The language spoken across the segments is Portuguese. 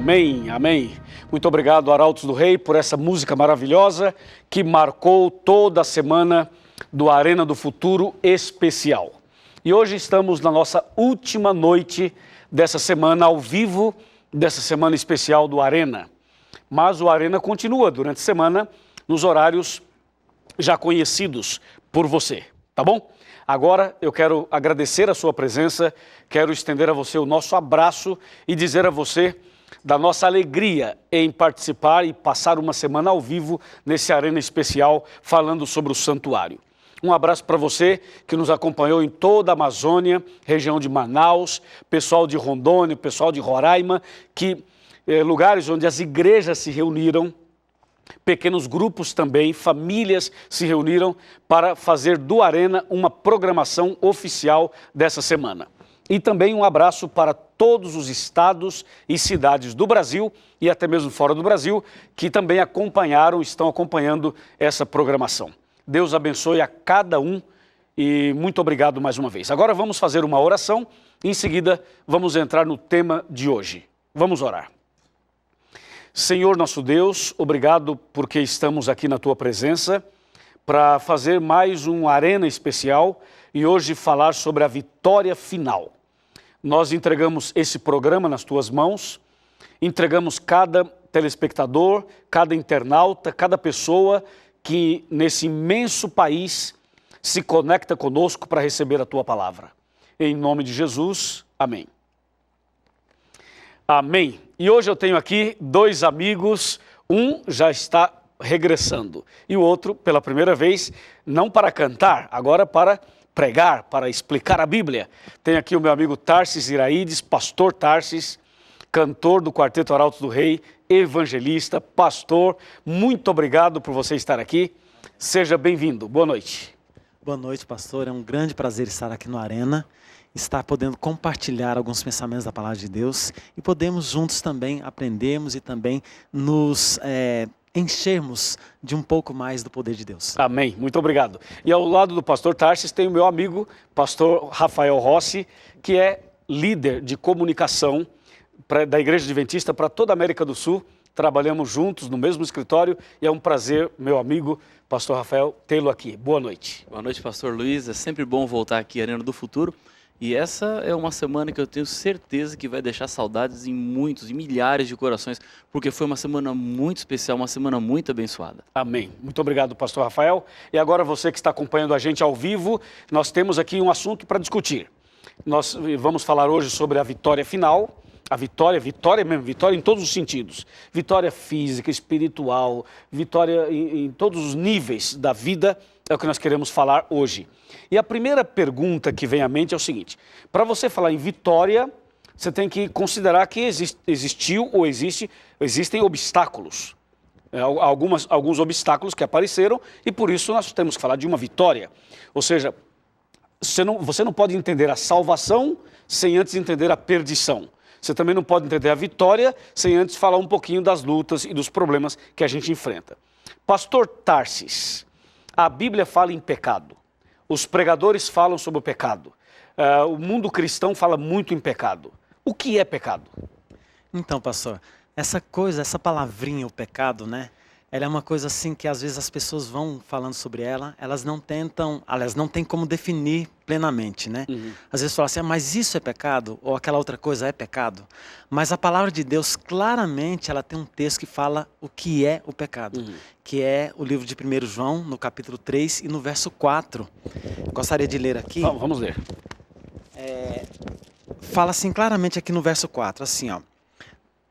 Amém, amém. Muito obrigado, Arautos do Rei, por essa música maravilhosa que marcou toda a semana do Arena do Futuro especial. E hoje estamos na nossa última noite dessa semana ao vivo, dessa semana especial do Arena. Mas o Arena continua durante a semana nos horários já conhecidos por você, tá bom? Agora eu quero agradecer a sua presença, quero estender a você o nosso abraço e dizer a você da nossa alegria em participar e passar uma semana ao vivo nesse Arena especial falando sobre o santuário. Um abraço para você que nos acompanhou em toda a Amazônia, região de Manaus, pessoal de Rondônia, pessoal de Roraima, lugares onde as igrejas se reuniram, pequenos grupos também, famílias se reuniram para fazer do Arena uma programação oficial dessa semana. E também um abraço para todos os estados e cidades do Brasil e até mesmo fora do Brasil que também estão acompanhando essa programação. Deus abençoe a cada um e muito obrigado mais uma vez. Agora vamos fazer uma oração e em seguida vamos entrar no tema de hoje. Vamos orar. Senhor nosso Deus, obrigado porque estamos aqui na Tua presença para fazer mais um Arena especial e hoje falar sobre a vitória final. Nós entregamos esse programa nas Tuas mãos, entregamos cada telespectador, cada internauta, cada pessoa que nesse imenso país se conecta conosco para receber a Tua palavra. Em nome de Jesus, amém. Amém. E hoje eu tenho aqui dois amigos, um já está regressando e o outro pela primeira vez, não para cantar, agora para pregar, para explicar a Bíblia. Tenho aqui o meu amigo Tarsis Iraídes, pastor Tarsis, cantor do Quarteto Arautos do Rei, evangelista, pastor. Muito obrigado por você estar aqui. Seja bem-vindo. Boa noite. Boa noite, pastor. É um grande prazer estar aqui no Arena, estar podendo compartilhar alguns pensamentos da Palavra de Deus e podemos juntos também aprendermos e também nos enchermos de um pouco mais do poder de Deus. Amém. Muito obrigado. E ao lado do pastor Tarsis tem o meu amigo, pastor Rafael Rossi, que é líder de comunicação da Igreja Adventista para toda a América do Sul. Trabalhamos juntos no mesmo escritório e é um prazer, meu amigo, pastor Rafael, tê-lo aqui. Boa noite. Boa noite, pastor Luiz. É sempre bom voltar aqui à Arena do Futuro. E essa é uma semana que eu tenho certeza que vai deixar saudades em muitos e milhares de corações, porque foi uma semana muito especial, uma semana muito abençoada. Amém. Muito obrigado, pastor Rafael. E agora você que está acompanhando a gente ao vivo, nós temos aqui um assunto para discutir. Nós vamos falar hoje sobre a vitória final. A vitória mesmo, vitória em todos os sentidos. Vitória física, espiritual, vitória em todos os níveis da vida é o que nós queremos falar hoje. E a primeira pergunta que vem à mente é o seguinte: para você falar em vitória, você tem que considerar que existiu ou existem obstáculos. Alguns obstáculos que apareceram e por isso nós temos que falar de uma vitória. Ou seja, você não pode entender a salvação sem antes entender a perdição. Você também não pode entender a vitória sem antes falar um pouquinho das lutas e dos problemas que a gente enfrenta. Pastor Tarsis, a Bíblia fala em pecado. Os pregadores falam sobre o pecado. O mundo cristão fala muito em pecado. O que é pecado? Então, pastor, essa palavrinha, o pecado, né? Ela é uma coisa assim que às vezes as pessoas vão falando sobre ela, elas não têm como definir plenamente, né? Uhum. Às vezes falam assim, mas isso é pecado? Ou aquela outra coisa é pecado? Mas a palavra de Deus, claramente, ela tem um texto que fala o que é o pecado. Uhum. Que é o livro de 1 João, no capítulo 3 e no verso 4. Gostaria de ler aqui. Vamos ler. Fala assim claramente aqui no verso 4, assim, ó.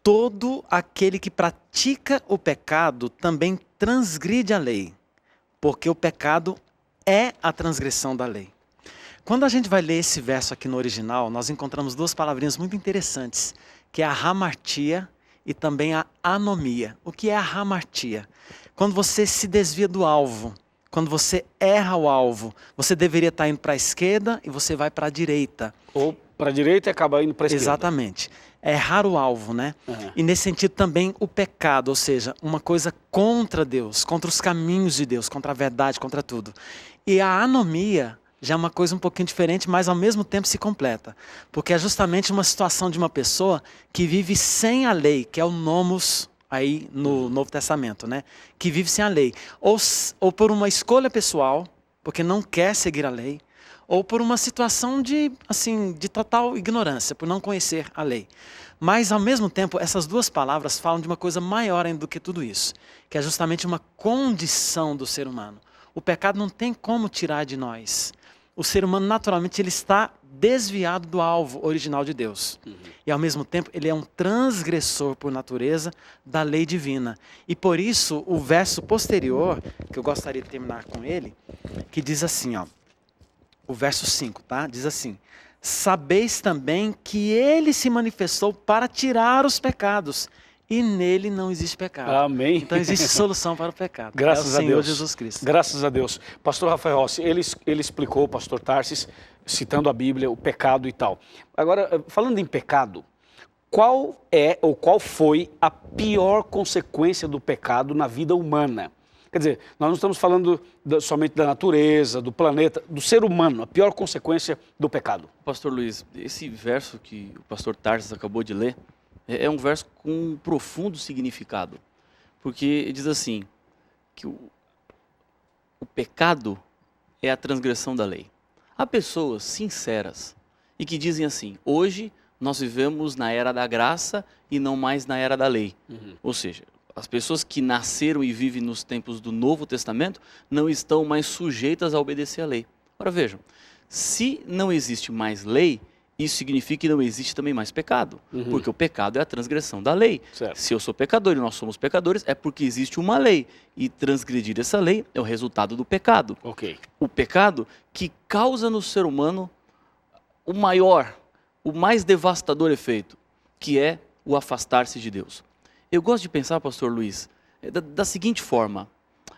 Todo aquele que pratica o pecado também transgride a lei, porque o pecado é a transgressão da lei. Quando a gente vai ler esse verso aqui no original, nós encontramos duas palavrinhas muito interessantes, que é a hamartia e também a anomia. O que é a hamartia? Quando você se desvia do alvo, quando você erra o alvo, você deveria estar indo para a esquerda e você vai para a direita. Ou para a direita e acaba indo para a esquerda. Exatamente. É errar o alvo, né? Uhum. E nesse sentido também o pecado, ou seja, uma coisa contra Deus, contra os caminhos de Deus, contra a verdade, contra tudo. E a anomia já é uma coisa um pouquinho diferente, mas ao mesmo tempo se completa. Porque é justamente uma situação de uma pessoa que vive sem a lei, que é o nomos aí no Novo Testamento, né? Que vive sem a lei. Ou por uma escolha pessoal, porque não quer seguir a lei, ou por uma situação de total ignorância, por não conhecer a lei. Mas, ao mesmo tempo, essas duas palavras falam de uma coisa maior ainda do que tudo isso, que é justamente uma condição do ser humano. O pecado não tem como tirar de nós. O ser humano, naturalmente, ele está desviado do alvo original de Deus. E, ao mesmo tempo, ele é um transgressor por natureza da lei divina. E, por isso, o verso posterior, que eu gostaria de terminar com ele, que diz assim, ó, o verso 5, tá? Diz assim: sabeis também que ele se manifestou para tirar os pecados, e nele não existe pecado. Amém. Então existe solução para o pecado. Graças é o a Senhor Deus. Jesus Cristo. Graças a Deus. Pastor Rafael Rossi, ele explicou, o pastor Tarsis, citando a Bíblia, o pecado e tal. Agora, falando em pecado, qual é ou qual foi a pior consequência do pecado na vida humana? Quer dizer, nós não estamos falando somente da natureza, do planeta, do ser humano, a pior consequência do pecado. Pastor Luiz, esse verso que o pastor Tarsis acabou de ler é um verso com um profundo significado. Porque diz assim, que o pecado é a transgressão da lei. Há pessoas sinceras e que dizem assim: hoje nós vivemos na era da graça e não mais na era da lei. Ou seja, as pessoas que nasceram e vivem nos tempos do Novo Testamento não estão mais sujeitas a obedecer à lei. Ora vejam, se não existe mais lei, isso significa que não existe também mais pecado. Porque o pecado é a transgressão da lei. Certo. Se eu sou pecador e nós somos pecadores, é porque existe uma lei. E transgredir essa lei é o resultado do pecado. Ok. O pecado que causa no ser humano o maior, o mais devastador efeito, que é o afastar-se de Deus. Eu gosto de pensar, pastor Luiz, da seguinte forma.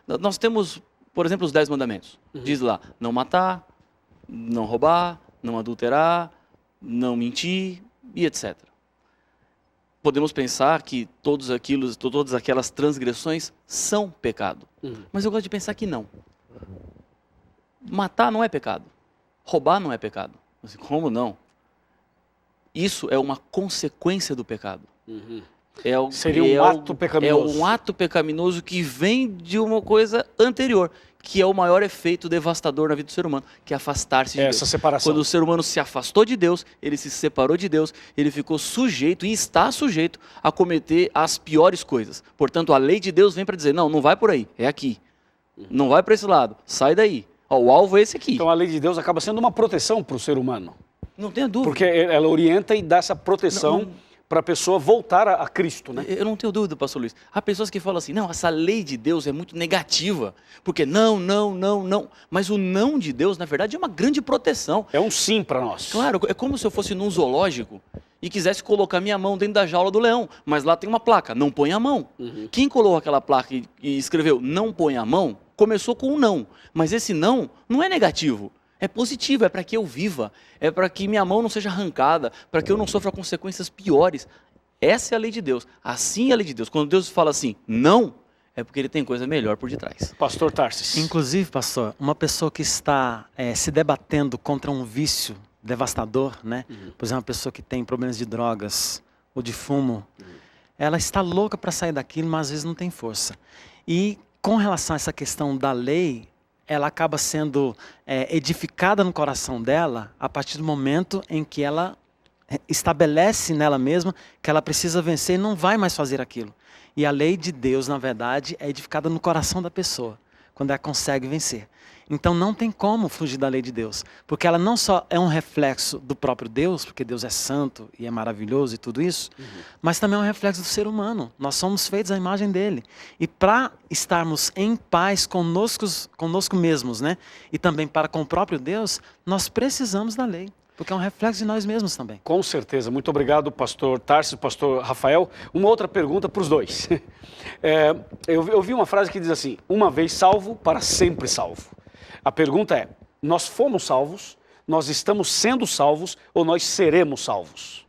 Nós temos, por exemplo, os 10 mandamentos. Diz lá: não matar, não roubar, não adulterar, não mentir e etc. Podemos pensar que todas aquelas transgressões são pecado. Mas eu gosto de pensar que não. Matar não é pecado. Roubar não é pecado. Mas como não? Isso é uma consequência do pecado. Seria um ato pecaminoso. É um ato pecaminoso que vem de uma coisa anterior, que é o maior efeito devastador na vida do ser humano, que é afastar-se de Deus. Essa separação. Quando o ser humano se afastou de Deus, ele se separou de Deus, ele ficou sujeito e está sujeito a cometer as piores coisas. Portanto, a lei de Deus vem para dizer: não vai por aí, é aqui. Não vai para esse lado, sai daí. O alvo é esse aqui. Então a lei de Deus acaba sendo uma proteção para o ser humano. Não tenha dúvida. Porque ela orienta e dá essa proteção para a pessoa voltar a Cristo, né? Eu não tenho dúvida, pastor Luiz. Há pessoas que falam assim: não, essa lei de Deus é muito negativa, porque não. Mas o não de Deus, na verdade, é uma grande proteção. É um sim para nós. Claro, é como se eu fosse num zoológico e quisesse colocar minha mão dentro da jaula do leão, mas lá tem uma placa: não põe a mão. Quem colocou aquela placa e escreveu não põe a mão, começou com um não. Mas esse não é negativo. É positivo, é para que eu viva, é para que minha mão não seja arrancada, para que eu não sofra consequências piores. Essa é a lei de Deus. Assim é a lei de Deus. Quando Deus fala assim, não, é porque ele tem coisa melhor por detrás. Pastor Tarsis. Inclusive, pastor, uma pessoa que está se debatendo contra um vício devastador, né? Por exemplo, uma pessoa que tem problemas de drogas ou de fumo, ela está louca para sair daquilo, mas às vezes não tem força. E com relação a essa questão da lei, ela acaba sendo edificada no coração dela a partir do momento em que ela estabelece nela mesma que ela precisa vencer e não vai mais fazer aquilo. E a lei de Deus, na verdade, é edificada no coração da pessoa, quando ela consegue vencer. Então não tem como fugir da lei de Deus, porque ela não só é um reflexo do próprio Deus, porque Deus é santo e é maravilhoso e tudo isso, mas também é um reflexo do ser humano. Nós somos feitos à imagem dele. E para estarmos em paz conosco mesmos, né? E também para com o próprio Deus, nós precisamos da lei, porque é um reflexo de nós mesmos também. Com certeza. Muito obrigado, pastor Tarsis, pastor Rafael. Uma outra pergunta para os dois. Eu vi uma frase que diz assim: uma vez salvo, para sempre salvo. A pergunta é: nós fomos salvos, nós estamos sendo salvos ou nós seremos salvos?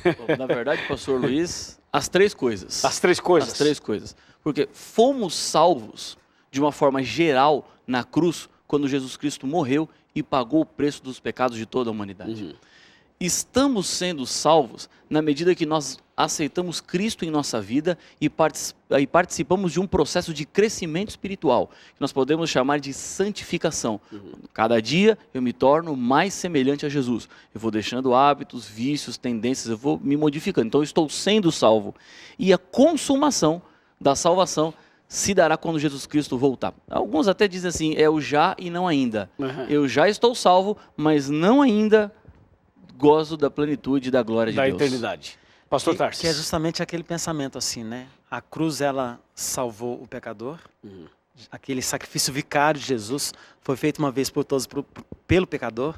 Bom, na verdade, pastor Luiz, as três coisas. As três coisas? As três coisas. Porque fomos salvos de uma forma geral na cruz quando Jesus Cristo morreu e pagou o preço dos pecados de toda a humanidade. Uhum. Estamos sendo salvos na medida que nós aceitamos Cristo em nossa vida e participamos de um processo de crescimento espiritual, que nós podemos chamar de santificação. Cada dia eu me torno mais semelhante a Jesus. Eu vou deixando hábitos, vícios, tendências, eu vou me modificando. Então eu estou sendo salvo. E a consumação da salvação se dará quando Jesus Cristo voltar. Alguns até dizem assim, é o já e não ainda. Uhum. Eu já estou salvo, mas não ainda gozo da plenitude da glória de Da Deus. eternidade. Pastor Tarsis. Que é justamente aquele pensamento assim, né? A cruz, ela salvou o pecador. Aquele sacrifício vicário de Jesus foi feito uma vez por todos pelo pecador.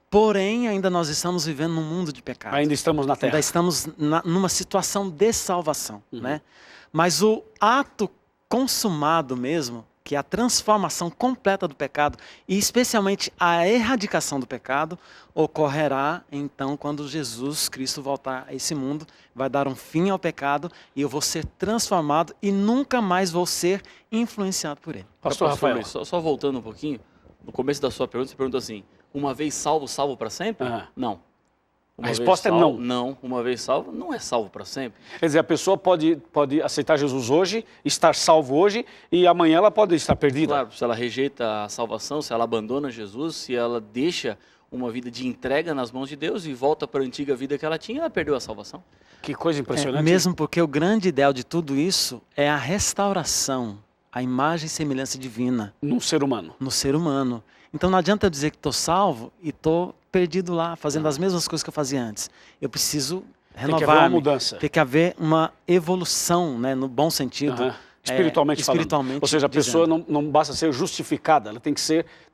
Porém, ainda nós estamos vivendo num mundo de pecado. Ainda estamos na terra. Ainda estamos numa situação de salvação, né? Mas o ato consumado mesmo, que é a transformação completa do pecado, e especialmente a erradicação do pecado, ocorrerá então quando Jesus Cristo voltar a esse mundo, vai dar um fim ao pecado e eu vou ser transformado e nunca mais vou ser influenciado por ele. Pastor Rafael. Luiz, só voltando um pouquinho, no começo da sua pergunta, você perguntou assim, uma vez salvo, salvo para sempre? Não. A resposta é não. Não, uma vez salvo, não é salvo para sempre. Quer dizer, a pessoa pode aceitar Jesus hoje, estar salvo hoje, e amanhã ela pode estar perdida. Claro, se ela rejeita a salvação, se ela abandona Jesus, se ela deixa uma vida de entrega nas mãos de Deus e volta para a antiga vida que ela tinha, ela perdeu a salvação. Que coisa impressionante. Mesmo porque o grande ideal de tudo isso é a restauração, a imagem e semelhança divina Num ser humano. no ser humano. Então não adianta eu dizer que estou salvo e estou perdido lá, fazendo as mesmas coisas que eu fazia antes. Eu preciso renovar. Tem que haver uma mudança. Tem que haver uma evolução, né, no bom sentido. Espiritualmente falando. espiritualmente Ou seja, a dizendo. pessoa não basta ser justificada, ela tem que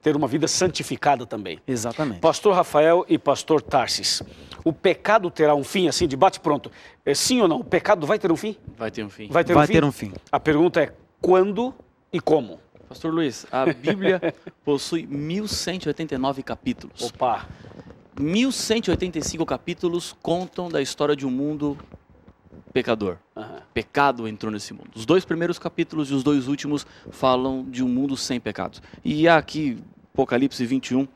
ter uma vida santificada também. Exatamente. Pastor Rafael e Pastor Tarsis, o pecado terá um fim, assim, de bate-pronto? Sim ou não? O pecado vai ter um fim? Vai ter um fim. Vai ter Vai ter um fim. A pergunta é quando e como? Pastor Luiz, a Bíblia possui 1189 capítulos. Opa! 1185 capítulos contam da história de um mundo pecador. Pecado entrou nesse mundo. Os 2 primeiros capítulos e os 2 últimos falam de um mundo sem pecados. E há aqui, Apocalipse 21,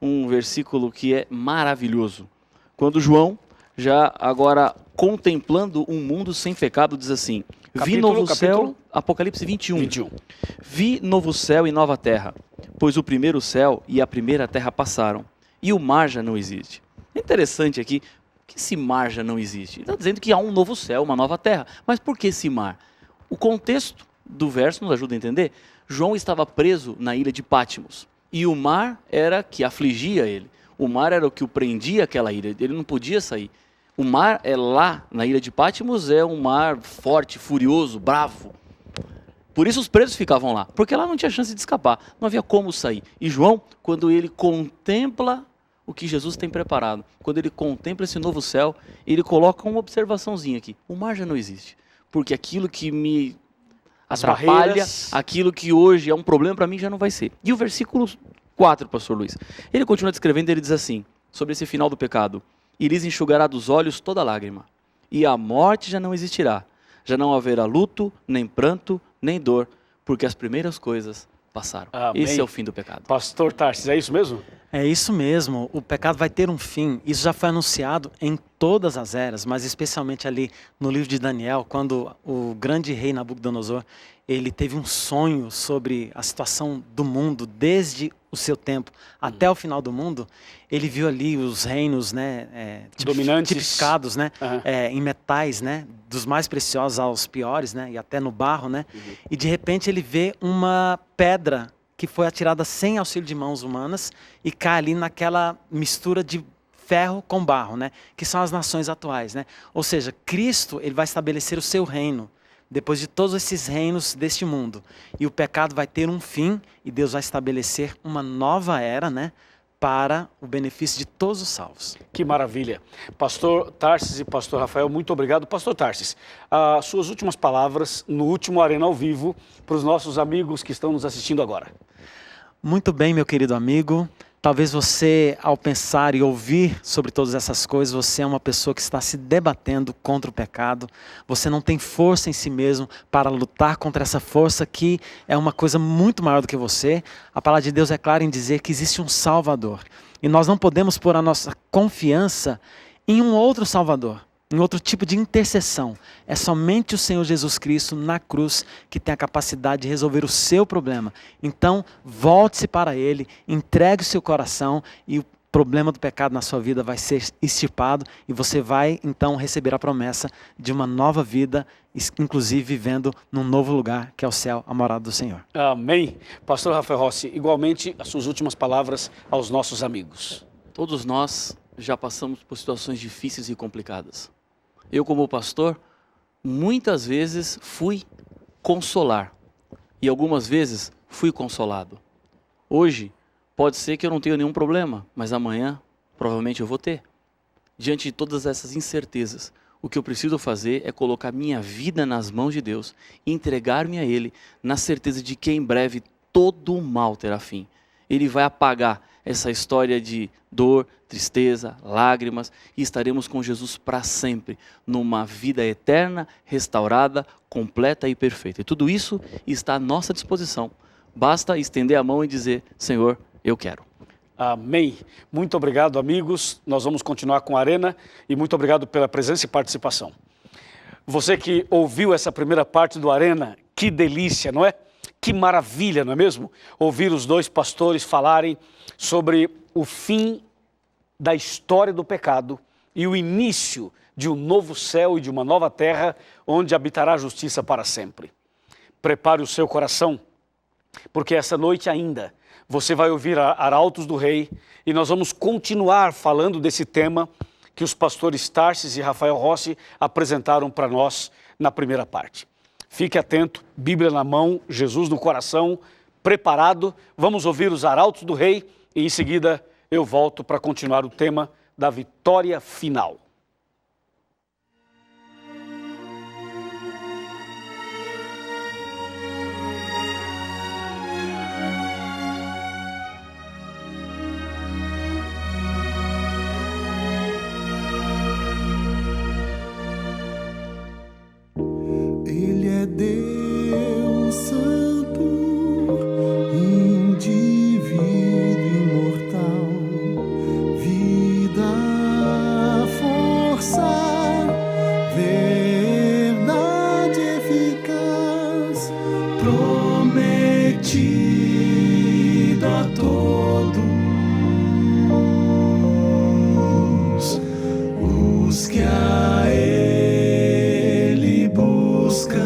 um versículo que é maravilhoso. Quando João, já agora contemplando um mundo sem pecado, diz assim, vi novo céu, Apocalipse 21. Vi novo céu e nova terra, pois o primeiro céu e a primeira terra passaram, e o mar já não existe. É interessante aqui, que esse mar já não existe? Está dizendo que há um novo céu, uma nova terra. Mas por que esse mar? O contexto do verso nos ajuda a entender. João estava preso na ilha de Patmos, e o mar era que afligia ele. O mar era o que o prendia àquela ilha, ele não podia sair. O mar é lá, na ilha de Patmos, é um mar forte, furioso, bravo. Por isso os presos ficavam lá, porque lá não tinha chance de escapar, não havia como sair. E João, quando ele contempla o que Jesus tem preparado, quando ele contempla esse novo céu, ele coloca uma observaçãozinha aqui. O mar já não existe, porque aquilo que me atrapalha, aquilo que hoje é um problema para mim já não vai ser. E o versículo 4, pastor Luiz, ele continua descrevendo, ele diz assim, sobre esse final do pecado, e lhes enxugará dos olhos toda lágrima, e a morte já não existirá, já não haverá luto, nem pranto, nem dor, porque as primeiras coisas passaram. Amém. Esse é o fim do pecado. Pastor Tarsis, é isso mesmo? É isso mesmo, o pecado vai ter um fim. Isso já foi anunciado em todas as eras, mas especialmente ali no livro de Daniel, quando o grande rei Nabucodonosor, ele teve um sonho sobre a situação do mundo desde o seu tempo até o final do mundo. Ele viu ali os reinos, né, dominantes, tipificados, né, em metais, né, dos mais preciosos aos piores, né, e até no barro, né. E de repente ele vê uma pedra que foi atirada sem auxílio de mãos humanas e cai ali naquela mistura de ferro com barro, né? Que são as nações atuais, né? Ou seja, Cristo, ele vai estabelecer o seu reino depois de todos esses reinos deste mundo. E o pecado vai ter um fim e Deus vai estabelecer uma nova era, né? Para o benefício de todos os salvos. Que maravilha. Pastor Tarsis e Pastor Rafael, muito obrigado. Pastor Tarsis, as suas últimas palavras no último Arena ao Vivo para os nossos amigos que estão nos assistindo agora. Muito bem, meu querido amigo. Talvez você, ao pensar e ouvir sobre todas essas coisas, você é uma pessoa que está se debatendo contra o pecado. Você não tem força em si mesmo para lutar contra essa força que é uma coisa muito maior do que você. A palavra de Deus é clara em dizer que existe um Salvador. E nós não podemos pôr a nossa confiança em um outro Salvador, em outro tipo de intercessão. É somente o Senhor Jesus Cristo na cruz que tem a capacidade de resolver o seu problema. Então, volte-se para Ele, entregue o seu coração e o problema do pecado na sua vida vai ser extirpado e você vai então receber a promessa de uma nova vida, inclusive vivendo num novo lugar que é o céu, a morada do Senhor. Amém. Pastor Rafael Rossi, igualmente as suas últimas palavras aos nossos amigos. Todos nós já passamos por situações difíceis e complicadas. Eu, como pastor, muitas vezes fui consolar e algumas vezes fui consolado. Hoje, pode ser que eu não tenha nenhum problema, mas amanhã, provavelmente eu vou ter. Diante de todas essas incertezas, o que eu preciso fazer é colocar minha vida nas mãos de Deus, entregar-me a Ele, na certeza de que em breve todo o mal terá fim. Ele vai apagar essa história de dor, tristeza, lágrimas e estaremos com Jesus para sempre, numa vida eterna, restaurada, completa e perfeita. E tudo isso está à nossa disposição. Basta estender a mão e dizer, Senhor, eu quero. Amém. Muito obrigado, amigos. Nós vamos continuar com a Arena e muito obrigado pela presença e participação. Você que ouviu essa primeira parte do Arena, que delícia, não é? Que maravilha, não é mesmo? Ouvir os dois pastores falarem sobre o fim da história do pecado e o início de um novo céu e de uma nova terra onde habitará a justiça para sempre. Prepare o seu coração, porque essa noite ainda você vai ouvir Arautos do Rei e nós vamos continuar falando desse tema que os pastores Tarsis e Rafael Rossi apresentaram para nós na primeira parte. Fique atento, Bíblia na mão, Jesus no coração, preparado. Vamos ouvir os Arautos do Rei e em seguida eu volto para continuar o tema da vitória final. Deus Santo, indivíduo imortal, vida, força, verdade eficaz, prometido a todos os que a Ele buscam.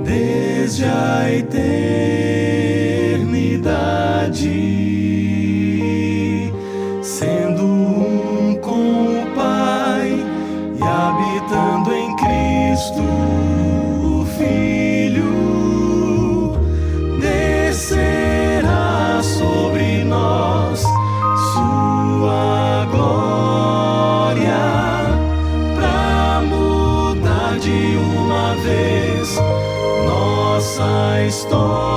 Desde a eternidade, sendo um com o Pai e habitando em Cristo, o Filho, descerá sobre nós sua glória, pra mudar de uma vez nossa história.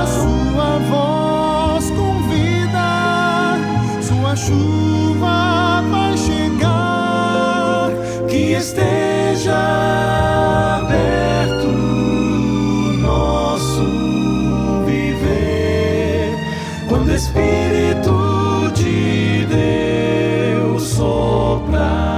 Sua voz convida, sua chuva vai chegar, que esteja aberto nosso viver, quando o Espírito de Deus soprar.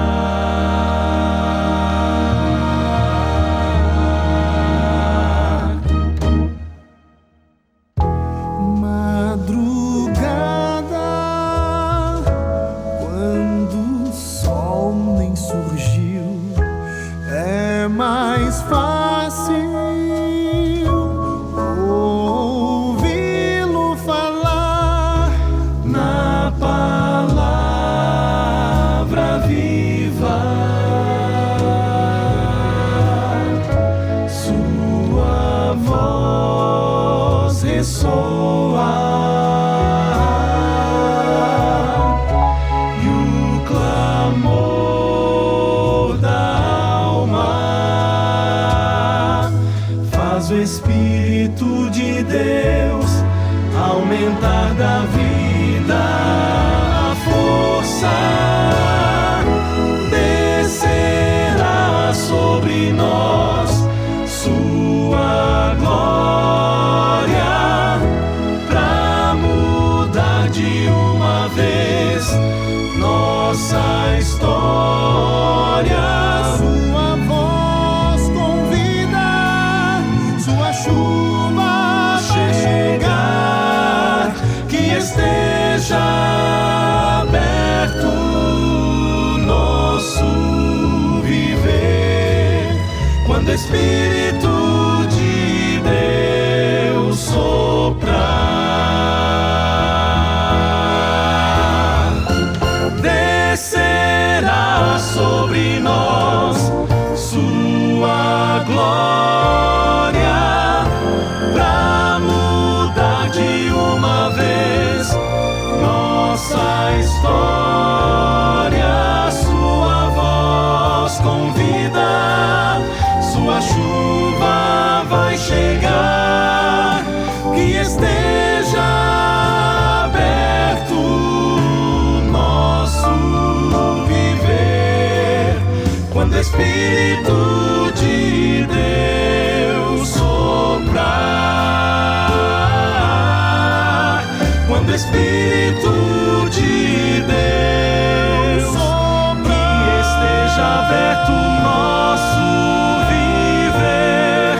O Espírito de nossa história. Sua voz convida, sua chuva chegar, que esteja aberto nosso viver, quando o Espírito de Deus soprar, descerá sobre nós sua glória, pra mudar de uma vez nossa história. Sua voz convida, sua chuva vai chegar, que esteja aberto nosso viver, quando o Espírito de Deus soprar, quando o Espírito de Deus soprar, que esteja aberto nosso viver,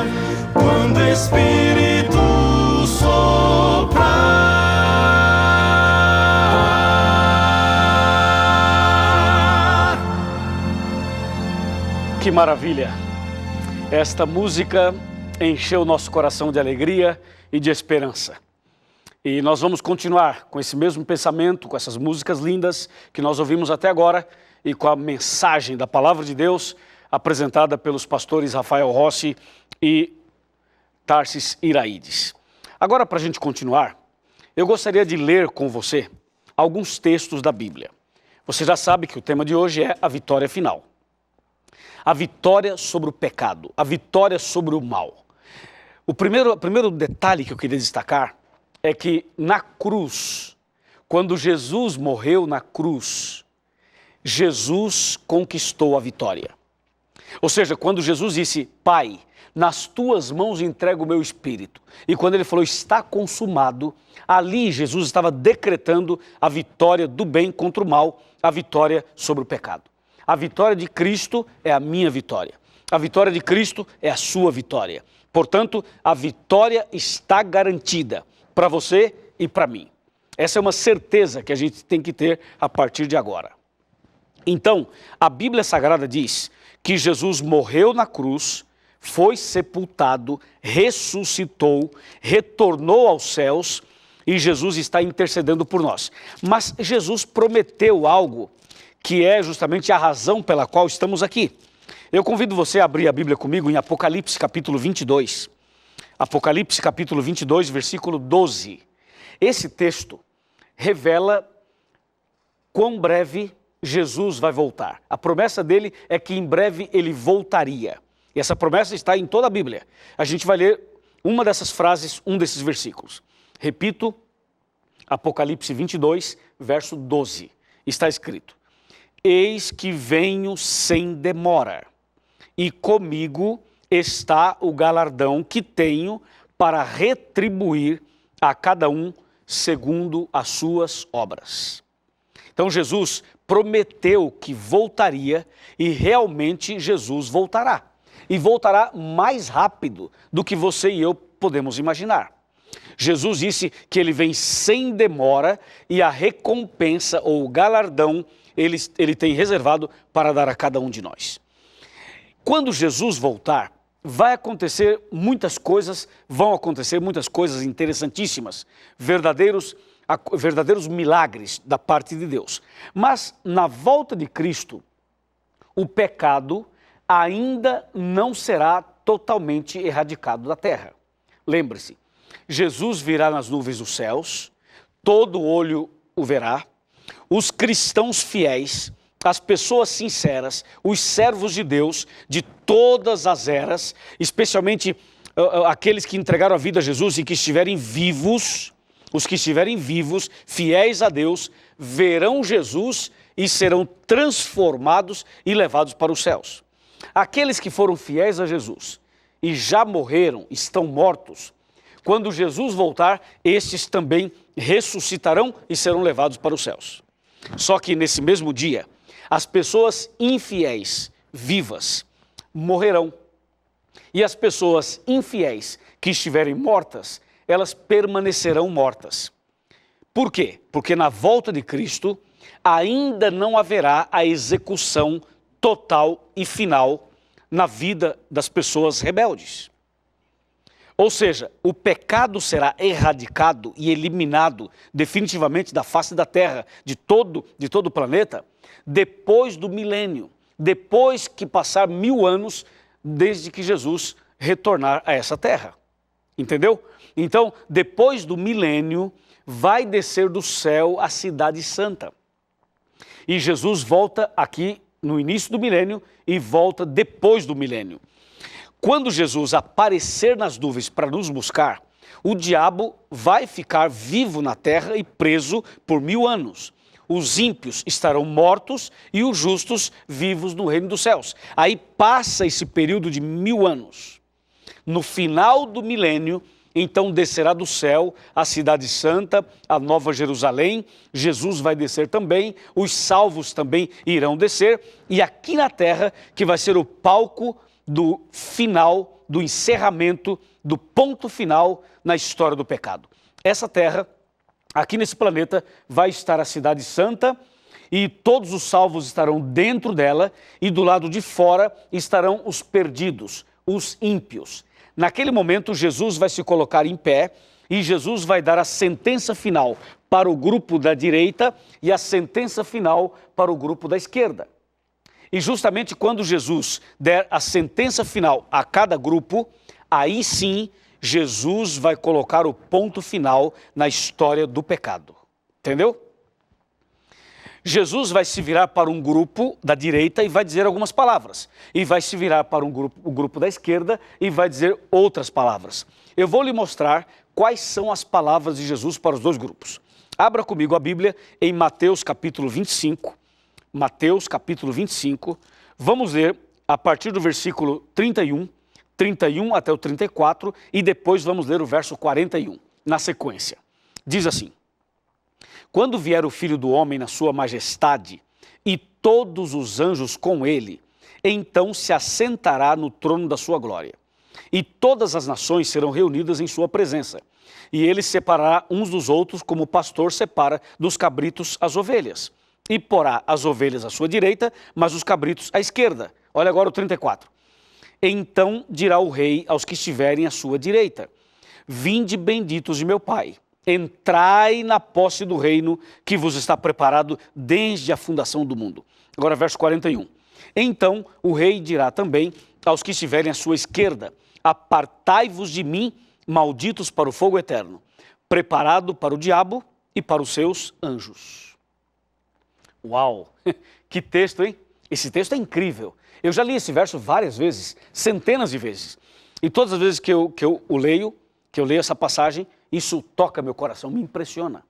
quando o Espírito soprar. Que maravilha! Esta música encheu nosso coração de alegria e de esperança. E nós vamos continuar com esse mesmo pensamento, com essas músicas lindas que nós ouvimos até agora e com a mensagem da Palavra de Deus apresentada pelos pastores Rafael Rossi e Tarsis Iraídes. Agora, para a gente continuar, eu gostaria de ler com você alguns textos da Bíblia. Você já sabe que o tema de hoje é a vitória final. A vitória sobre o pecado, a vitória sobre o mal. O primeiro detalhe que eu queria destacar é que na cruz, quando Jesus morreu na cruz, Jesus conquistou a vitória. Ou seja, quando Jesus disse, Pai, nas tuas mãos entrego o meu espírito. E quando ele falou, está consumado, ali Jesus estava decretando a vitória do bem contra o mal, a vitória sobre o pecado. A vitória de Cristo é a minha vitória. A vitória de Cristo é a sua vitória. Portanto, a vitória está garantida para você e para mim. Essa é uma certeza que a gente tem que ter a partir de agora. Então, a Bíblia Sagrada diz que Jesus morreu na cruz, foi sepultado, ressuscitou, retornou aos céus e Jesus está intercedendo por nós. Mas Jesus prometeu algo que é justamente a razão pela qual estamos aqui. Eu convido você a abrir a Bíblia comigo em Apocalipse capítulo 22. Apocalipse capítulo 22, versículo 12. Esse texto revela quão breve Jesus vai voltar. A promessa dele é que em breve ele voltaria. E essa promessa está em toda a Bíblia. A gente vai ler uma dessas frases, um desses versículos. Repito, Apocalipse 22, verso 12. Está escrito, eis que venho sem demora, e comigo está o galardão que tenho para retribuir a cada um segundo as suas obras. Então Jesus prometeu que voltaria e realmente Jesus voltará. E voltará mais rápido do que você e eu podemos imaginar. Jesus disse que ele vem sem demora e a recompensa ou o galardão ele tem reservado para dar a cada um de nós. Quando Jesus voltar, vão acontecer muitas coisas interessantíssimas, verdadeiros milagres da parte de Deus. Mas na volta de Cristo, o pecado ainda não será totalmente erradicado da terra. Lembre-se, Jesus virá nas nuvens dos céus, todo olho o verá, os cristãos fiéis, as pessoas sinceras, os servos de Deus de todas as eras, especialmente aqueles que entregaram a vida a Jesus e que estiverem vivos, os que estiverem vivos, fiéis a Deus, verão Jesus e serão transformados e levados para os céus. Aqueles que foram fiéis a Jesus e já morreram, estão mortos, quando Jesus voltar, estes também ressuscitarão e serão levados para os céus. Só que nesse mesmo dia, as pessoas infiéis, vivas, morrerão. E as pessoas infiéis que estiverem mortas, elas permanecerão mortas. Por quê? Porque na volta de Cristo ainda não haverá a execução total e final na vida das pessoas rebeldes. Ou seja, o pecado será erradicado e eliminado definitivamente da face da terra, de todo o planeta, depois do milênio, depois que passar 1000 anos desde que Jesus retornar a essa terra. Entendeu? Então, depois do milênio, vai descer do céu a cidade santa. E Jesus volta aqui no início do milênio e volta depois do milênio. Quando Jesus aparecer nas nuvens para nos buscar, o diabo vai ficar vivo na terra e preso por 1000 anos. Os ímpios estarão mortos e os justos vivos no reino dos céus. Aí passa esse período de 1000 anos. No final do milênio, então descerá do céu a cidade santa, a nova Jerusalém, Jesus vai descer também, os salvos também irão descer, e aqui na terra, que vai ser o palco do final, do encerramento, do ponto final na história do pecado. Essa terra, aqui nesse planeta, vai estar a cidade santa e todos os salvos estarão dentro dela e do lado de fora estarão os perdidos, os ímpios. Naquele momento, Jesus vai se colocar em pé e Jesus vai dar a sentença final para o grupo da direita e a sentença final para o grupo da esquerda. E justamente quando Jesus der a sentença final a cada grupo, aí sim Jesus vai colocar o ponto final na história do pecado. Entendeu? Jesus vai se virar para um grupo da direita e vai dizer algumas palavras. E vai se virar para o grupo da esquerda e vai dizer outras palavras. Eu vou lhe mostrar quais são as palavras de Jesus para os dois grupos. Abra comigo a Bíblia em Mateus capítulo 25. Mateus capítulo 25, vamos ler a partir do versículo 31 até o 34 e depois vamos ler o verso 41, na sequência. Diz assim: quando vier o Filho do Homem na sua majestade e todos os anjos com ele, então se assentará no trono da sua glória. E todas as nações serão reunidas em sua presença. E ele separará uns dos outros como o pastor separa dos cabritos as ovelhas. E porá as ovelhas à sua direita, mas os cabritos à esquerda. Olha agora o 34. Então dirá o rei aos que estiverem à sua direita: vinde benditos de meu Pai, entrai na posse do reino que vos está preparado desde a fundação do mundo. Agora verso 41. Então o rei dirá também aos que estiverem à sua esquerda: apartai-vos de mim, malditos, para o fogo eterno, preparado para o diabo e para os seus anjos. Uau, que texto, hein? Esse texto é incrível. Eu já li esse verso várias vezes, centenas de vezes. E todas as vezes que eu leio essa passagem, isso toca meu coração, me impressiona.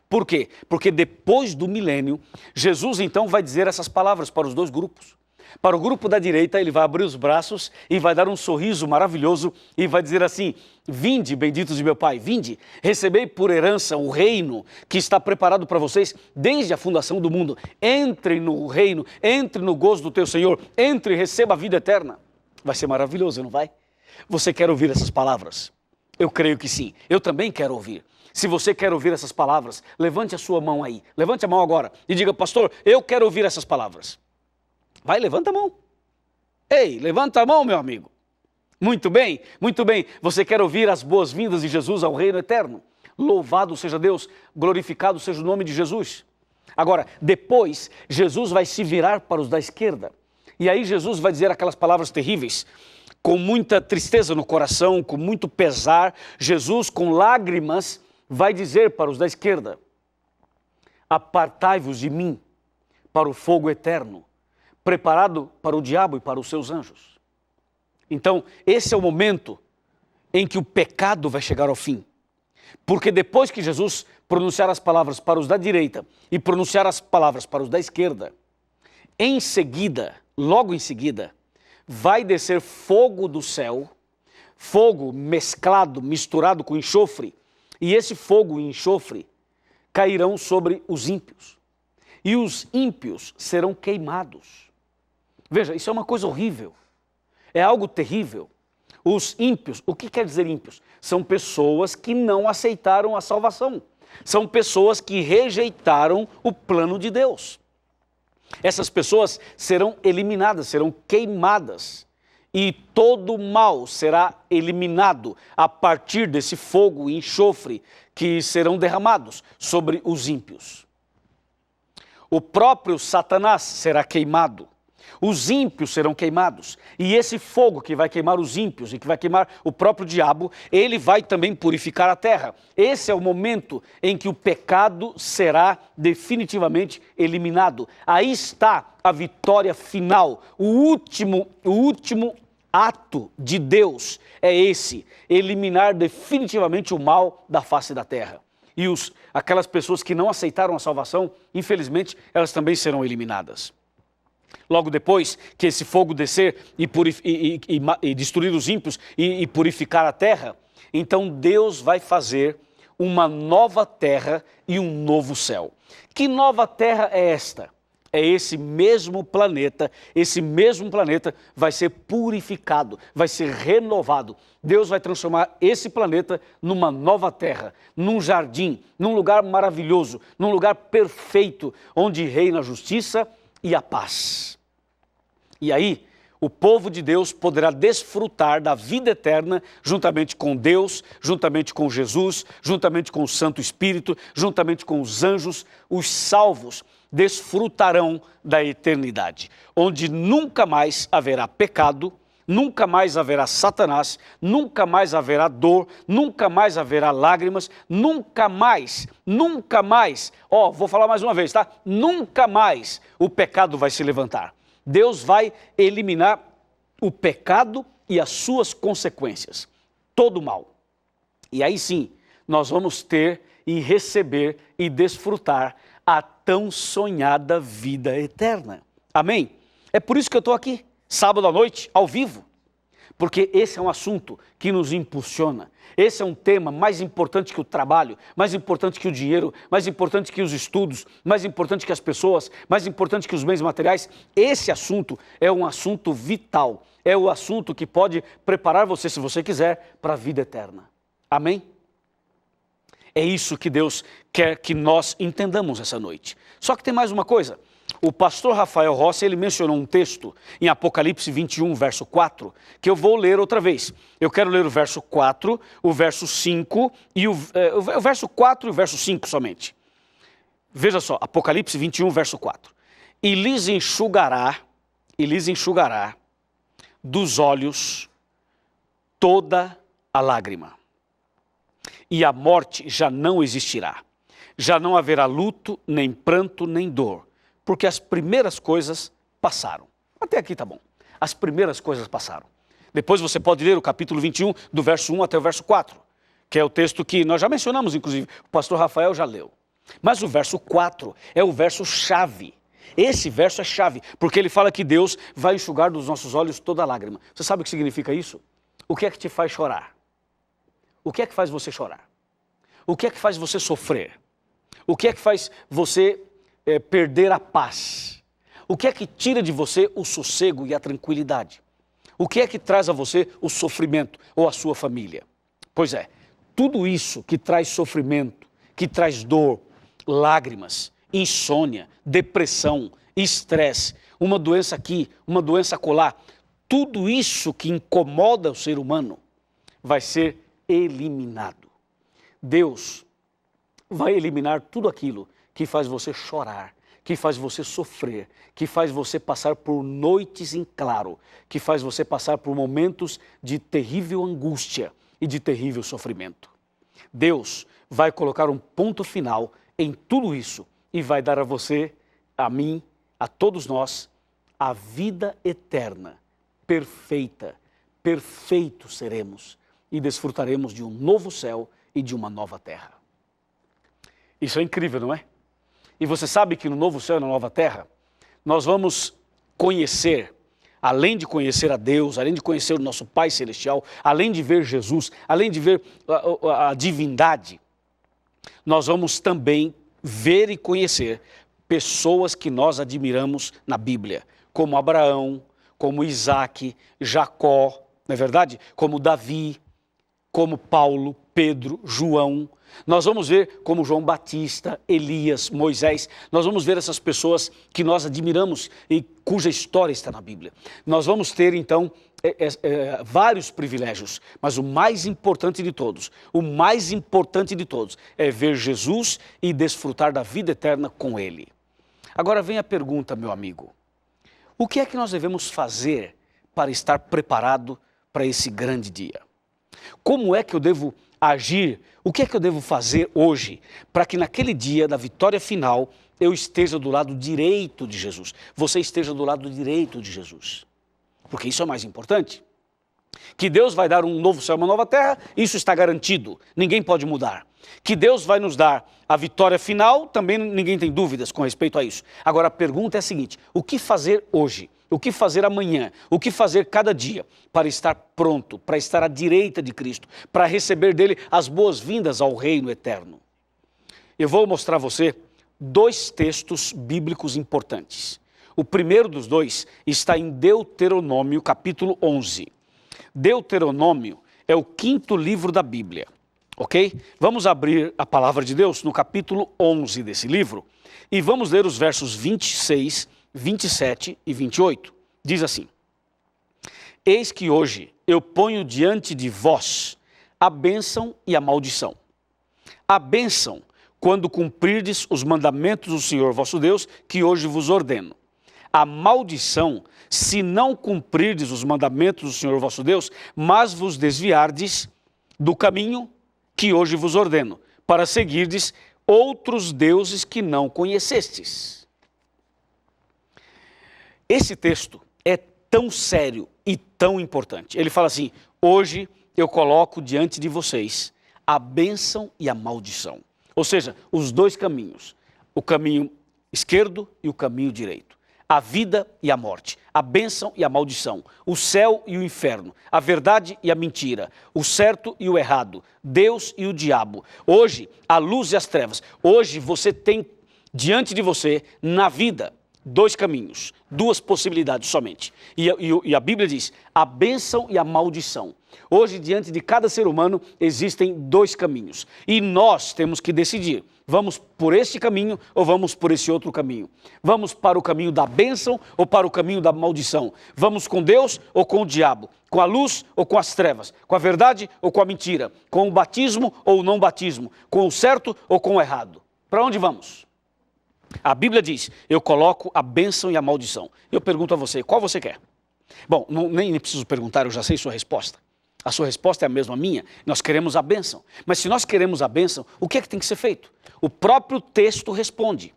Por quê? Porque depois do milênio, Jesus então vai dizer essas palavras para os dois grupos. Para o grupo da direita, ele vai abrir os braços e vai dar um sorriso maravilhoso e vai dizer assim: vinde, benditos de meu Pai, vinde, recebei por herança o reino que está preparado para vocês desde a fundação do mundo. Entre no reino, entre no gozo do teu Senhor, entre e receba a vida eterna. Vai ser maravilhoso, não vai? Você quer ouvir essas palavras? Eu creio que sim, eu também quero ouvir. Se você quer ouvir essas palavras, levante a sua mão aí, levante a mão agora e diga: pastor, eu quero ouvir essas palavras. Vai, levanta a mão. Ei, levanta a mão, meu amigo. Muito bem, muito bem. Você quer ouvir as boas-vindas de Jesus ao reino eterno? Louvado seja Deus, glorificado seja o nome de Jesus. Agora, depois, Jesus vai se virar para os da esquerda. E aí Jesus vai dizer aquelas palavras terríveis, com muita tristeza no coração, com muito pesar. Jesus, com lágrimas, vai dizer para os da esquerda: apartai-vos de mim para o fogo eterno, preparado para o diabo e para os seus anjos. Então, esse é o momento em que o pecado vai chegar ao fim. Porque depois que Jesus pronunciar as palavras para os da direita e pronunciar as palavras para os da esquerda, em seguida, logo em seguida, vai descer fogo do céu, fogo mesclado, misturado com enxofre, e esse fogo e enxofre cairão sobre os ímpios. e os ímpios serão queimados. Veja, isso é uma coisa horrível, é algo terrível. Os ímpios, o que quer dizer ímpios? São pessoas que não aceitaram a salvação, são pessoas que rejeitaram o plano de Deus. Essas pessoas serão eliminadas, serão queimadas, e todo mal será eliminado a partir desse fogo e enxofre que serão derramados sobre os ímpios. O próprio Satanás será queimado, os ímpios serão queimados, e esse fogo que vai queimar os ímpios e que vai queimar o próprio diabo, ele vai também purificar a terra. Esse é o momento em que o pecado será definitivamente eliminado. Aí está a vitória final, o último ato de Deus é esse, eliminar definitivamente o mal da face da terra. E aquelas pessoas que não aceitaram a salvação, infelizmente, elas também serão eliminadas. Logo depois que esse fogo descer e destruir os ímpios e purificar a terra, então Deus vai fazer uma nova terra e um novo céu. Que nova terra é esta? É esse mesmo planeta vai ser purificado, vai ser renovado. Deus vai transformar esse planeta numa nova terra, num jardim, num lugar maravilhoso, num lugar perfeito, onde reina a justiça e a paz. E aí, o povo de Deus poderá desfrutar da vida eterna juntamente com Deus, juntamente com Jesus, juntamente com o Santo Espírito, juntamente com os anjos. Os salvos desfrutarão da eternidade, onde nunca mais haverá pecado, nunca mais haverá Satanás, nunca mais haverá dor, nunca mais haverá lágrimas, nunca mais, vou falar mais uma vez, tá? Nunca mais o pecado vai se levantar. Deus vai eliminar o pecado e as suas consequências, todo o mal. E aí sim, nós vamos ter e receber e desfrutar a tão sonhada vida eterna. Amém? É por isso que eu estou aqui, sábado à noite, ao vivo. Porque esse é um assunto que nos impulsiona. Esse é um tema mais importante que o trabalho, mais importante que o dinheiro, mais importante que os estudos, mais importante que as pessoas, mais importante que os bens materiais. Esse assunto é um assunto vital. É o assunto que pode preparar você, se você quiser, para a vida eterna. Amém? É isso que Deus quer que nós entendamos essa noite. Só que tem mais uma coisa. O pastor Rafael Rossi, ele mencionou um texto em Apocalipse 21, verso 4, que eu vou ler outra vez. Eu quero ler o verso 4, o verso 5 e o verso 4 e o verso 5 somente. Veja só, Apocalipse 21, verso 4. E lhes enxugará dos olhos toda a lágrima. E a morte já não existirá. Já não haverá luto, nem pranto, nem dor, porque as primeiras coisas passaram. Até aqui tá bom. As primeiras coisas passaram. Depois você pode ler o capítulo 21, do verso 1 até o verso 4, que é o texto que nós já mencionamos, inclusive, o pastor Rafael já leu. Mas o verso 4 é o verso chave. Esse verso é chave, porque ele fala que Deus vai enxugar dos nossos olhos toda lágrima. Você sabe o que significa isso? O que é que te faz chorar? O que é que faz você chorar? O que é que faz você sofrer? O que é que faz você perder a paz? O que é que tira de você o sossego e a tranquilidade? O que é que traz a você o sofrimento ou a sua família? Pois é, tudo isso que traz sofrimento, que traz dor, lágrimas, insônia, depressão, estresse, uma doença aqui, uma doença acolá, tudo isso que incomoda o ser humano vai ser eliminado. Deus vai eliminar tudo aquilo que faz você chorar, que faz você sofrer, que faz você passar por noites em claro, que faz você passar por momentos de terrível angústia e de terrível sofrimento. Deus vai colocar um ponto final em tudo isso e vai dar a você, a mim, a todos nós, a vida eterna, perfeita, perfeitos seremos e desfrutaremos de um novo céu e de uma nova terra. Isso é incrível, não é? E você sabe que no novo céu e na nova terra, nós vamos conhecer, além de conhecer a Deus, além de conhecer o nosso Pai Celestial, além de ver Jesus, além de ver a divindade, nós vamos também ver e conhecer pessoas que nós admiramos na Bíblia, como Abraão, como Isaac, Jacó, não é verdade? Como Davi, como Paulo, Pedro, João. Nós vamos ver como João Batista, Elias, Moisés. Nós vamos ver essas pessoas que nós admiramos e cuja história está na Bíblia. Nós vamos ter, então, vários privilégios, mas o mais importante de todos, é ver Jesus e desfrutar da vida eterna com Ele. Agora vem a pergunta, meu amigo. O que é que nós devemos fazer para estar preparado para esse grande dia? Como é que eu devo agir? O que é que eu devo fazer hoje para que naquele dia da vitória final eu esteja do lado direito de Jesus? Você esteja do lado direito de Jesus. Porque isso é o mais importante. Que Deus vai dar um novo céu, uma nova terra, isso está garantido. Ninguém pode mudar. Que Deus vai nos dar a vitória final, também ninguém tem dúvidas com respeito a isso. Agora a pergunta é a seguinte: o que fazer hoje? O que fazer amanhã? O que fazer cada dia para estar pronto, para estar à direita de Cristo, para receber dele as boas-vindas ao reino eterno? Eu vou mostrar a você 2 textos bíblicos importantes. O primeiro dos 2 está em Deuteronômio, capítulo 11. Deuteronômio é o 5º livro da Bíblia, ok? Vamos abrir a palavra de Deus no capítulo 11 desse livro e vamos ler os versos 26, 27 e 28. Diz assim: Eis que hoje eu ponho diante de vós a bênção e a maldição. A bênção, quando cumprirdes os mandamentos do Senhor vosso Deus, que hoje vos ordeno. A maldição, se não cumprirdes os mandamentos do Senhor vosso Deus, mas vos desviardes do caminho que hoje vos ordeno, para seguirdes outros deuses que não conhecestes. Esse texto é tão sério e tão importante. Ele fala assim: hoje eu coloco diante de vocês a bênção e a maldição. Ou seja, os 2 caminhos, o caminho esquerdo e o caminho direito. A vida e a morte, a bênção e a maldição, o céu e o inferno, a verdade e a mentira, o certo e o errado, Deus e o diabo. Hoje, a luz e as trevas. Hoje você tem diante de você, na vida, 2 caminhos, 2 possibilidades somente. E a Bíblia diz, a bênção e a maldição. Hoje, diante de cada ser humano, existem 2 caminhos. E nós temos que decidir, vamos por este caminho ou vamos por esse outro caminho? Vamos para o caminho da bênção ou para o caminho da maldição? Vamos com Deus ou com o diabo? Com a luz ou com as trevas? Com a verdade ou com a mentira? Com o batismo ou o não batismo? Com o certo ou com o errado? Para onde vamos? A Bíblia diz, eu coloco a bênção e a maldição. Eu pergunto a você, qual você quer? Bom, nem preciso perguntar, eu já sei sua resposta. A sua resposta é a mesma minha, nós queremos a bênção. Mas se nós queremos a bênção, o que é que tem que ser feito? O próprio texto responde.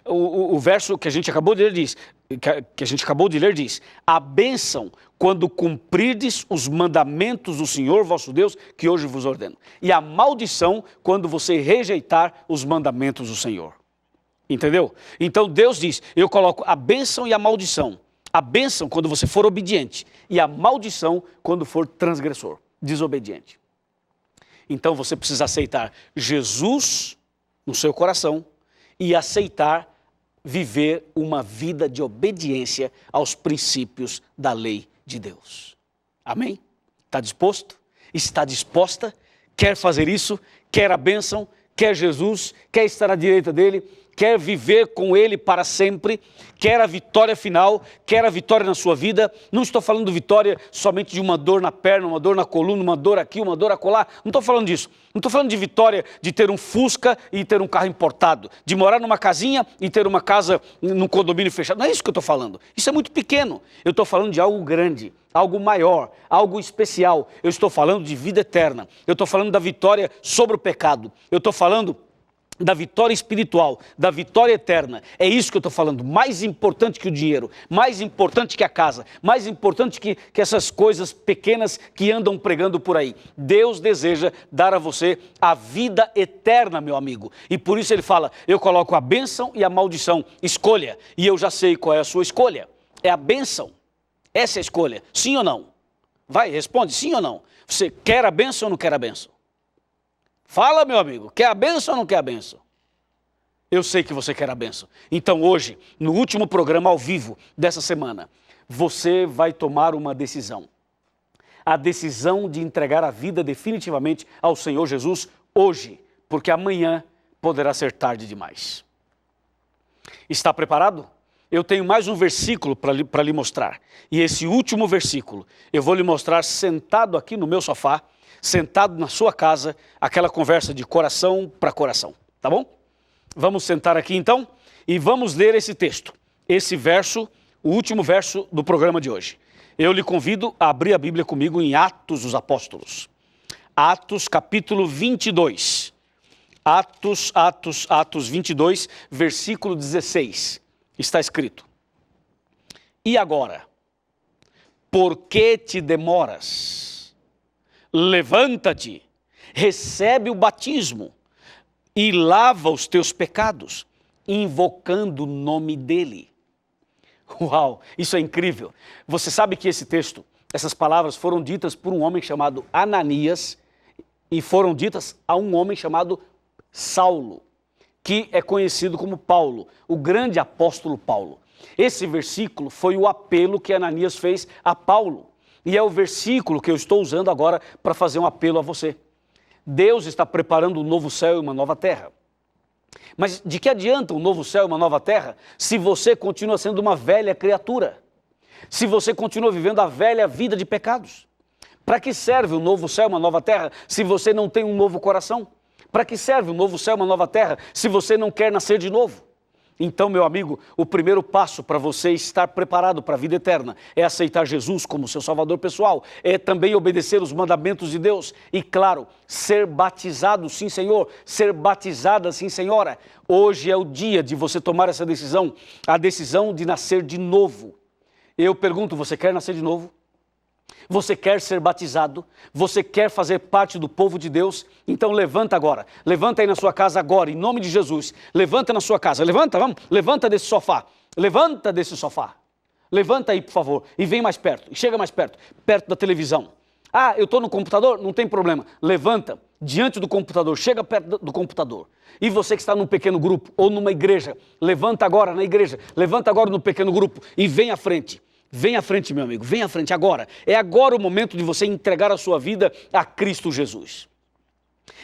O verso que a gente acabou de ler diz, a bênção quando cumprirdes os mandamentos do Senhor vosso Deus, que hoje vos ordeno. E a maldição quando você rejeitar os mandamentos do Senhor. Entendeu? Então Deus diz, eu coloco a bênção e a maldição. A bênção quando você for obediente e a maldição quando for transgressor, desobediente. Então você precisa aceitar Jesus no seu coração e aceitar viver uma vida de obediência aos princípios da lei de Deus. Amém? Está disposto? Está disposta? Quer fazer isso? Quer a bênção? Quer Jesus? Quer estar à direita dele? Quer viver com ele para sempre, quer a vitória final, quer a vitória na sua vida. Não estou falando vitória somente de uma dor na perna, uma dor na coluna, uma dor aqui, uma dor acolá. Não estou falando disso. Não estou falando de vitória de ter um Fusca e ter um carro importado, de morar numa casinha e ter uma casa num condomínio fechado. Não é isso que eu estou falando. Isso é muito pequeno. Eu estou falando de algo grande, algo maior, algo especial. Eu estou falando de vida eterna. Eu estou falando da vitória sobre o pecado. Eu estou falando da vitória espiritual, da vitória eterna. É isso que eu estou falando. Mais importante que o dinheiro, mais importante que a casa, mais importante que essas coisas pequenas que andam pregando por aí. Deus deseja dar a você a vida eterna, meu amigo. E por isso ele fala, eu coloco a bênção e a maldição. Escolha. E eu já sei qual é a sua escolha. É a bênção. Essa é a escolha. Sim ou não? Vai, responde, sim ou não? Você quer a bênção ou não quer a bênção? Fala, meu amigo, quer a bênção ou não quer a bênção? Eu sei que você quer a bênção. Então hoje, no último programa ao vivo dessa semana, você vai tomar uma decisão. A decisão de entregar a vida definitivamente ao Senhor Jesus hoje, porque amanhã poderá ser tarde demais. Está preparado? Eu tenho mais um versículo para lhe mostrar. E esse último versículo eu vou lhe mostrar sentado aqui no meu sofá, sentado na sua casa, aquela conversa de coração para coração, tá bom? Vamos sentar aqui então e vamos ler esse texto, esse verso, o último verso do programa de hoje. Eu lhe convido a abrir a Bíblia comigo em Atos dos Apóstolos. Atos capítulo 22. Atos 22, versículo 16. Está escrito: E agora, por que te demoras? Levanta-te, recebe o batismo e lava os teus pecados, invocando o nome dele. Uau, isso é incrível. Você sabe que esse texto, essas palavras foram ditas por um homem chamado Ananias e foram ditas a um homem chamado Saulo, que é conhecido como Paulo, o grande apóstolo Paulo. Esse versículo foi o apelo que Ananias fez a Paulo. E é o versículo que eu estou usando agora para fazer um apelo a você. Deus está preparando um novo céu e uma nova terra. Mas de que adianta um novo céu e uma nova terra se você continua sendo uma velha criatura? Se você continua vivendo a velha vida de pecados? Para que serve um novo céu e uma nova terra se você não tem um novo coração? Para que serve um novo céu e uma nova terra se você não quer nascer de novo? Então, meu amigo, o primeiro passo para você estar preparado para a vida eterna é aceitar Jesus como seu salvador pessoal, é também obedecer os mandamentos de Deus e, claro, ser batizado, sim senhor, ser batizada, sim senhora. Hoje é o dia de você tomar essa decisão, a decisão de nascer de novo. Eu pergunto, você quer nascer de novo? Você quer ser batizado? Você quer fazer parte do povo de Deus? Então levanta agora, levanta aí na sua casa agora, em nome de Jesus. Levanta na sua casa, levanta, vamos, levanta desse sofá, levanta aí por favor, e vem mais perto, e chega mais perto, perto da televisão. Ah, eu estou no computador? Não tem problema, levanta diante do computador, chega perto do computador. E você que está num pequeno grupo ou numa igreja, levanta agora na igreja, levanta agora no pequeno grupo e vem à frente. Vem à frente, meu amigo, vem à frente agora. É agora o momento de você entregar a sua vida a Cristo Jesus.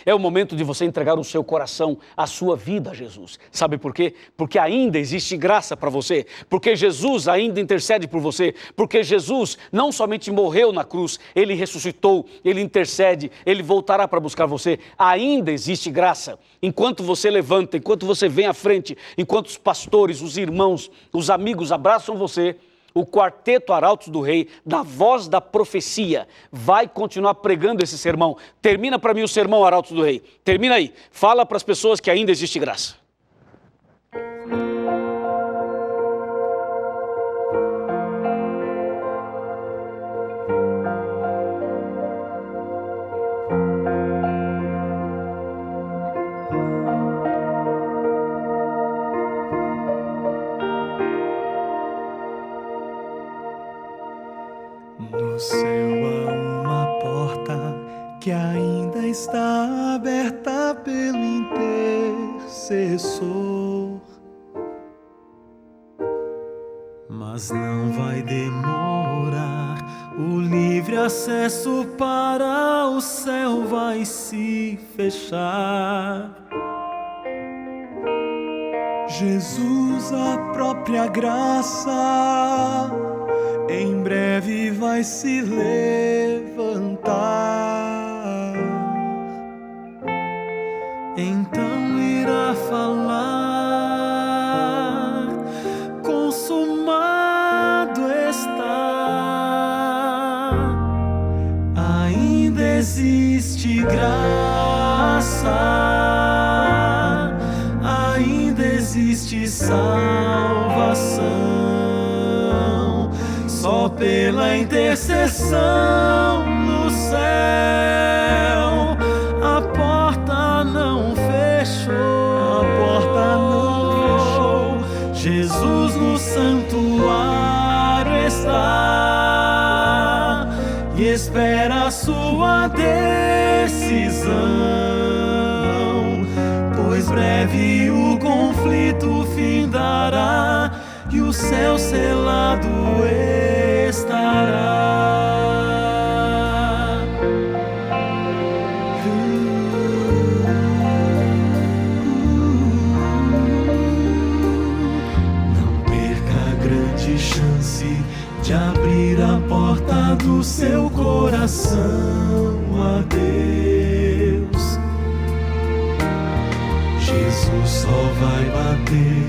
É o momento de você entregar o seu coração, a sua vida a Jesus. Sabe por quê? Porque ainda existe graça para você. Porque Jesus ainda intercede por você. Porque Jesus não somente morreu na cruz, Ele ressuscitou, Ele intercede, Ele voltará para buscar você. Ainda existe graça. Enquanto você levanta, enquanto você vem à frente, enquanto os pastores, os irmãos, os amigos abraçam você, o Quarteto Arautos do Rei, da Voz da Profecia, vai continuar pregando esse sermão. Termina para mim o sermão, Arautos do Rei. Termina aí. Fala para as pessoas que ainda existe graça. No céu há uma porta que ainda está aberta pelo intercessor, mas não vai demorar. O livre acesso para o céu vai se fechar. Jesus, a própria graça, em breve vai se levantar. Então irá falar: consumado está. Ainda existe graça, ainda existe salvação. Só pela intercessão no céu, a porta não fechou, a porta não fechou. Jesus no santuário está e espera a sua decisão, pois breve breve o conflito findará e o céu selado estará. Não perca a grande chance de abrir a porta do seu coração a Deus. Jesus só vai bater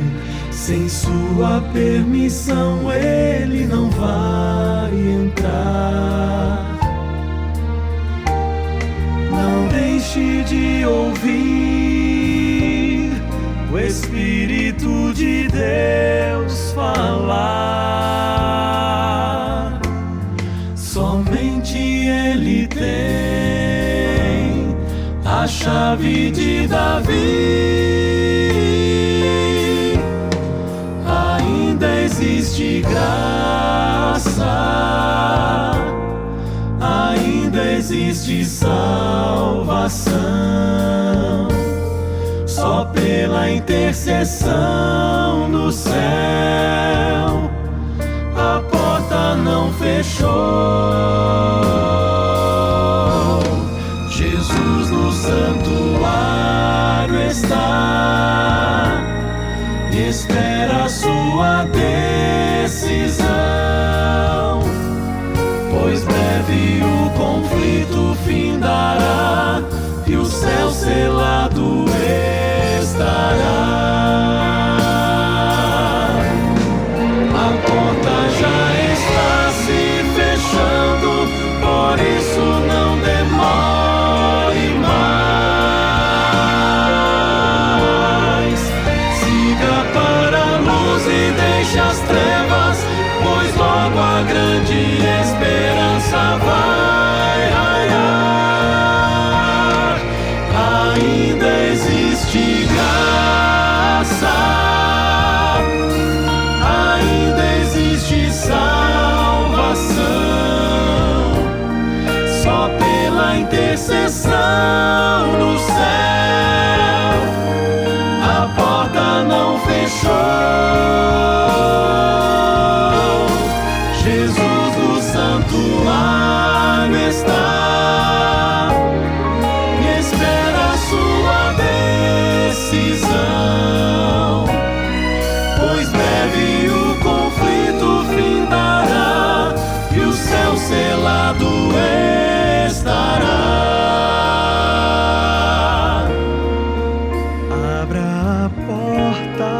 sem sua permissão, ele não vai entrar. Não deixe de ouvir o Espírito de Deus falar. Somente ele tem a chave de Davi. Ainda existe graça, ainda existe salvação. Só pela intercessão do céu a porta não fechou. Jesus no santuário está e espera a sua decisão, pois breve o conflito findará e o céu selado estará. A porta já está se fechando, por isso não demore mais. Siga para a luz e deixe as trevas, pois logo a grande esperança vai raiar. Ainda existe graça, ainda existe salvação. Só pela intercessão do céu a porta não fechou. Jesus no santuário está e espera a sua decisão, pois breve o conflito findará e o céu selado estará. Abra a porta,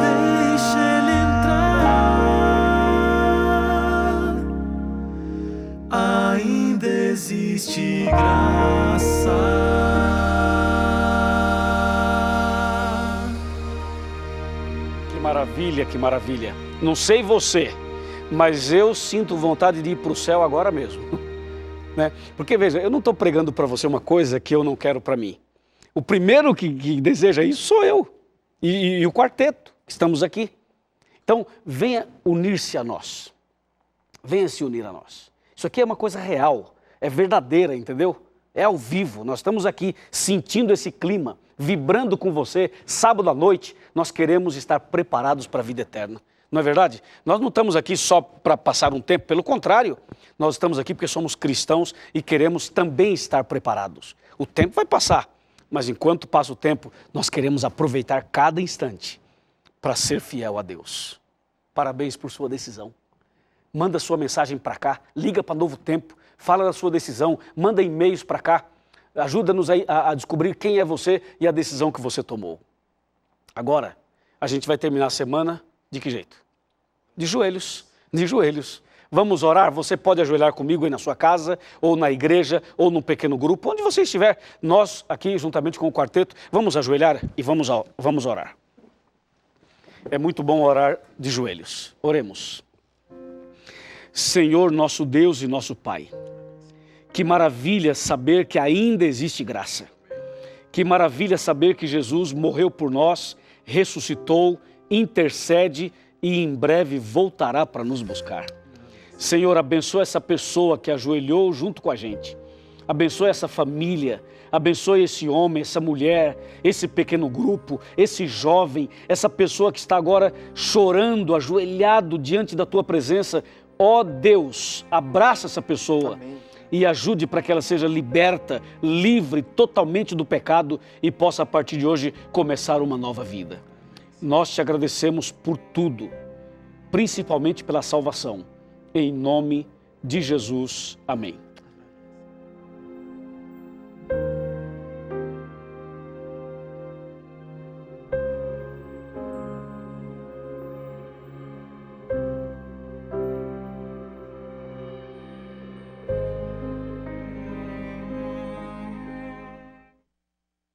deixe ele entrar. Ainda existe graça. Que maravilha, que maravilha. Não sei você, mas eu sinto vontade de ir para o céu agora mesmo. Né? Porque, veja, eu não estou pregando para você uma coisa que eu não quero para mim. O primeiro que deseja isso sou eu e o quarteto, que estamos aqui. Então, venha unir-se a nós. Venha se unir a nós. Isso aqui é uma coisa real, é verdadeira, entendeu? É ao vivo, nós estamos aqui sentindo esse clima, vibrando com você. Sábado à noite, nós queremos estar preparados para a vida eterna. Não é verdade? Nós não estamos aqui só para passar um tempo, pelo contrário, nós estamos aqui porque somos cristãos e queremos também estar preparados. O tempo vai passar, mas enquanto passa o tempo, nós queremos aproveitar cada instante para ser fiel a Deus. Parabéns por sua decisão. Manda sua mensagem para cá, liga para Novo Tempo, fala da sua decisão, manda e-mails para cá, ajuda-nos a descobrir quem é você e a decisão que você tomou. Agora, a gente vai terminar a semana de que jeito? De joelhos, de joelhos. Vamos orar? Você pode ajoelhar comigo aí na sua casa, ou na igreja, ou num pequeno grupo, onde você estiver. Nós aqui, juntamente com o quarteto, vamos ajoelhar e vamos orar. É muito bom orar de joelhos. Oremos. Senhor, nosso Deus e nosso Pai, que maravilha saber que ainda existe graça. Que maravilha saber que Jesus morreu por nós, ressuscitou, intercede e em breve voltará para nos buscar. Senhor, abençoa essa pessoa que ajoelhou junto com a gente. Abençoe essa família, abençoe esse homem, essa mulher, esse pequeno grupo, esse jovem, essa pessoa que está agora chorando, ajoelhado diante da tua presença. Ó Deus, abraça essa pessoa. Amém. E ajude para que ela seja liberta, livre totalmente do pecado e possa a partir de hoje começar uma nova vida. Nós te agradecemos por tudo, principalmente pela salvação. Em nome de Jesus, amém.